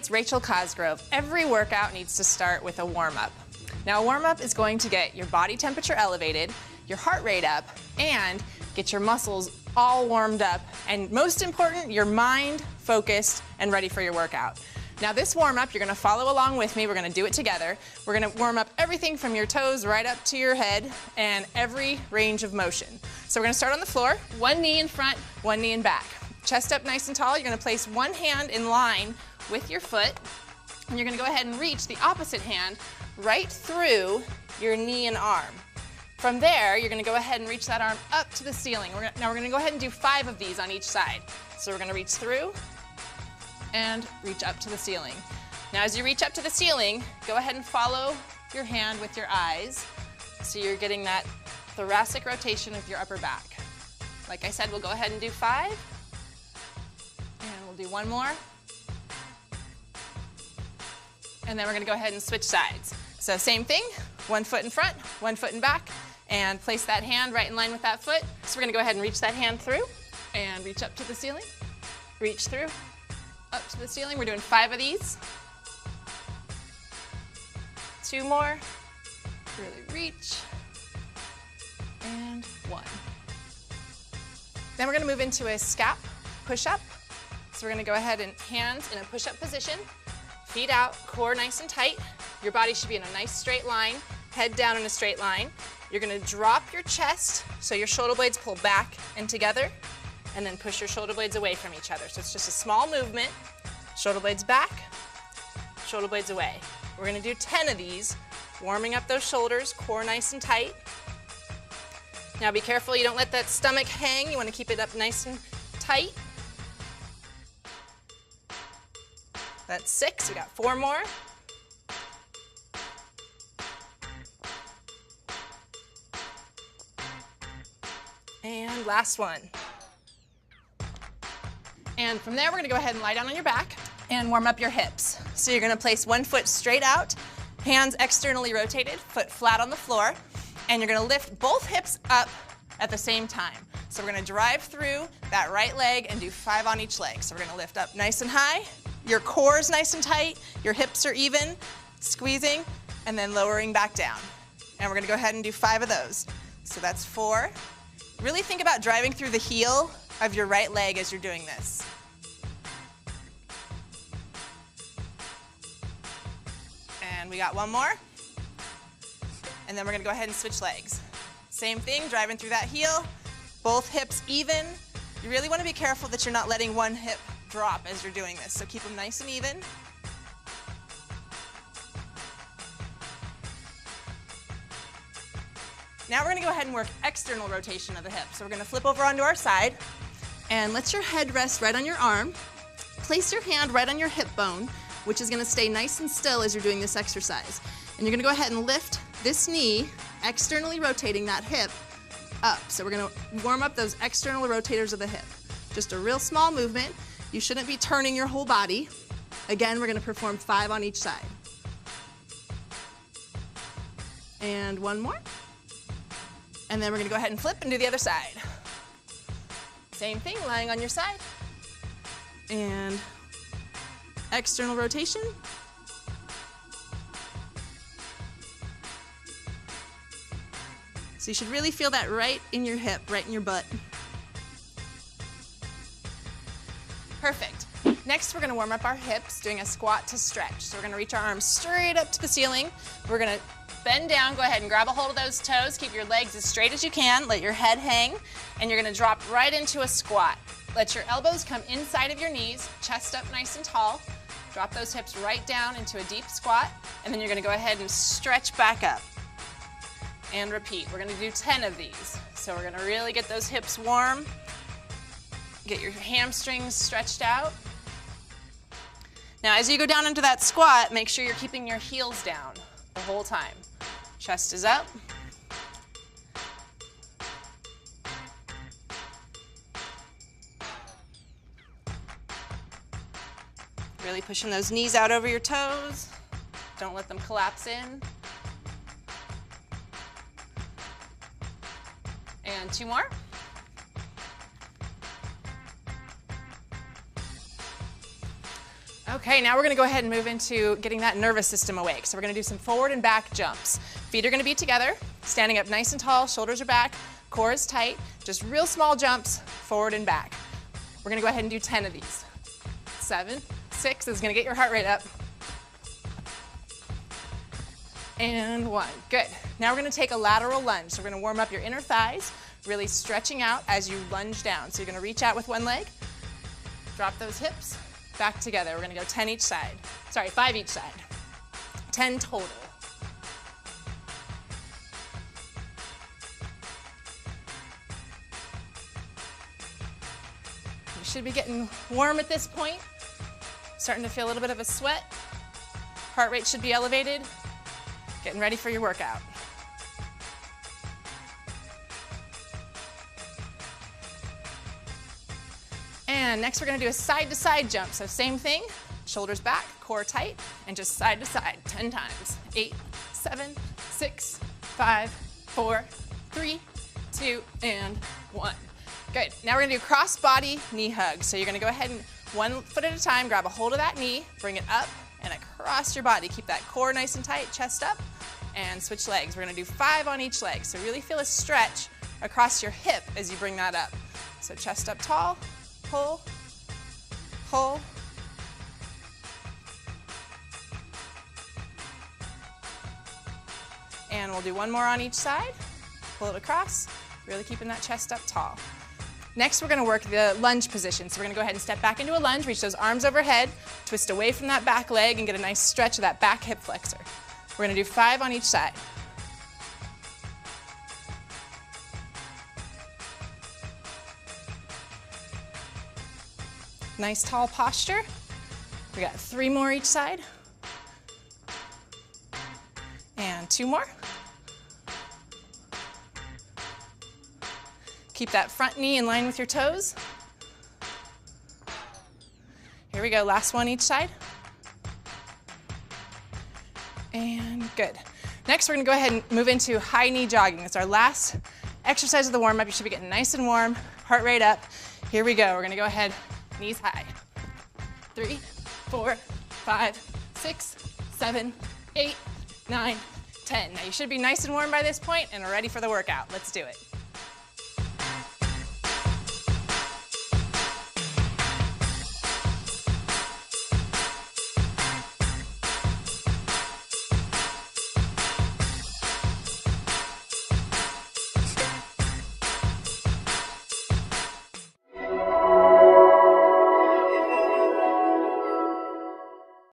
it's Rachel Cosgrove. Every workout needs to start with a warm-up. Now, a warm-up is going to get your body temperature elevated, your heart rate up, and get your muscles all warmed up, and most important, your mind focused and ready for your workout. Now, this warm-up, you're gonna follow along with me. We're gonna do it together. We're gonna warm up everything from your toes right up to your head and every range of motion. So we're gonna start on the floor, one knee in front, one knee in back. Chest up nice and tall. You're gonna place one hand in line with your foot, and you're gonna go ahead and reach the opposite hand right through your knee and arm. From there, you're gonna go ahead and reach that arm up to the ceiling. Now we're gonna go ahead and do 5 of these on each side. So we're gonna reach through and reach up to the ceiling. Now as you reach up to the ceiling, go ahead and follow your hand with your eyes so you're getting that thoracic rotation of your upper back. Like I said, we'll go ahead and do 5, and we'll do one more. And then we're gonna go ahead and switch sides. So same thing, one foot in front, one foot in back, and place that hand right in line with that foot. So we're gonna go ahead and reach that hand through and reach up to the ceiling, reach through, up to the ceiling. We're doing 5 of these. 2 more, really reach, and 1. Then we're gonna move into a scap push-up. So we're gonna go ahead and hands in a push-up position, feet out, core nice and tight. Your body should be in a nice straight line, head down in a straight line. You're gonna drop your chest so your shoulder blades pull back and together, and then push your shoulder blades away from each other. So it's just a small movement, shoulder blades back, shoulder blades away. We're gonna do 10 of these, warming up those shoulders, core nice and tight. Now be careful you don't let that stomach hang. You wanna keep it up nice and tight. That's 6, we got 4 more. And last one. And from there, we're gonna go ahead and lie down on your back and warm up your hips. So you're gonna place one foot straight out, hands externally rotated, foot flat on the floor, and you're gonna lift both hips up at the same time. So we're gonna drive through that right leg and do 5 on each leg. So we're gonna lift up nice and high, your core is nice and tight, your hips are even, squeezing, and then lowering back down. And we're gonna go ahead and do 5 of those. So that's 4. Really think about driving through the heel of your right leg as you're doing this. And we got 1 more. And then we're gonna go ahead and switch legs. Same thing, driving through that heel, both hips even. You really wanna be careful that you're not letting one hip drop as you're doing this, so keep them nice and even. Now we're gonna go ahead and work external rotation of the hip. So we're gonna flip over onto our side and let your head rest right on your arm. Place your hand right on your hip bone, which is gonna stay nice and still as you're doing this exercise. And you're gonna go ahead and lift this knee, externally rotating that hip up. So we're gonna warm up those external rotators of the hip. Just a real small movement. You shouldn't be turning your whole body. Again, we're gonna perform 5 on each side. And 1 more. And then we're gonna go ahead and flip and do the other side. Same thing, lying on your side. And external rotation. So you should really feel that right in your hip, right in your butt. Perfect. Next, we're gonna warm up our hips, doing a squat to stretch. So we're gonna reach our arms straight up to the ceiling. We're gonna bend down, go ahead and grab a hold of those toes. Keep your legs as straight as you can. Let your head hang, and you're gonna drop right into a squat. Let your elbows come inside of your knees, chest up nice and tall. Drop those hips right down into a deep squat, and then you're gonna go ahead and stretch back up. And repeat. We're gonna do 10 of these. So we're gonna really get those hips warm, get your hamstrings stretched out. Now, as you go down into that squat, make sure you're keeping your heels down the whole time. Chest is up. Really pushing those knees out over your toes. Don't let them collapse in. And 2 more. Okay, now we're gonna go ahead and move into getting that nervous system awake. So we're gonna do some forward and back jumps. Feet are gonna be together, standing up nice and tall, shoulders are back, core is tight, just real small jumps, forward and back. We're gonna go ahead and do 10 of these. 7, 6 is gonna get your heart rate up. And 1, good. Now we're gonna take a lateral lunge. So we're gonna warm up your inner thighs, really stretching out as you lunge down. So you're gonna reach out with one leg, drop those hips, back together. We're gonna go 10 each side. Sorry, 5 each side. 10 total. You should be getting warm at this point. Starting to feel a little bit of a sweat. Heart rate should be elevated. Getting ready for your workout. And next we're gonna do a side-to-side jump. So same thing, shoulders back, core tight, and just side to side, 10 times. 8, 7, 6, 5, 4, 3, 2, and 1. Good, now we're gonna do cross-body knee hugs. So you're gonna go ahead and 1 foot at a time, grab a hold of that knee, bring it up and across your body. Keep that core nice and tight, chest up, and switch legs. We're gonna do 5 on each leg. So really feel a stretch across your hip as you bring that up. So chest up tall, pull, pull. And we'll do 1 more on each side. Pull it across, really keeping that chest up tall. Next, we're gonna work the lunge position. So we're gonna go ahead and step back into a lunge, reach those arms overhead, twist away from that back leg and get a nice stretch of that back hip flexor. We're gonna do 5 on each side. Nice tall posture. We got 3 more each side. And 2 more. Keep that front knee in line with your toes. Here we go, last 1 each side. And good. Next, we're gonna go ahead and move into high knee jogging. It's our last exercise of the warm-up. You should be getting nice and warm, heart rate up. Here we go, we're gonna go ahead, knees high. 3, 4, 5, 6, 7, 8, 9, 10. Now you should be nice and warm by this point and are ready for the workout. Let's do it.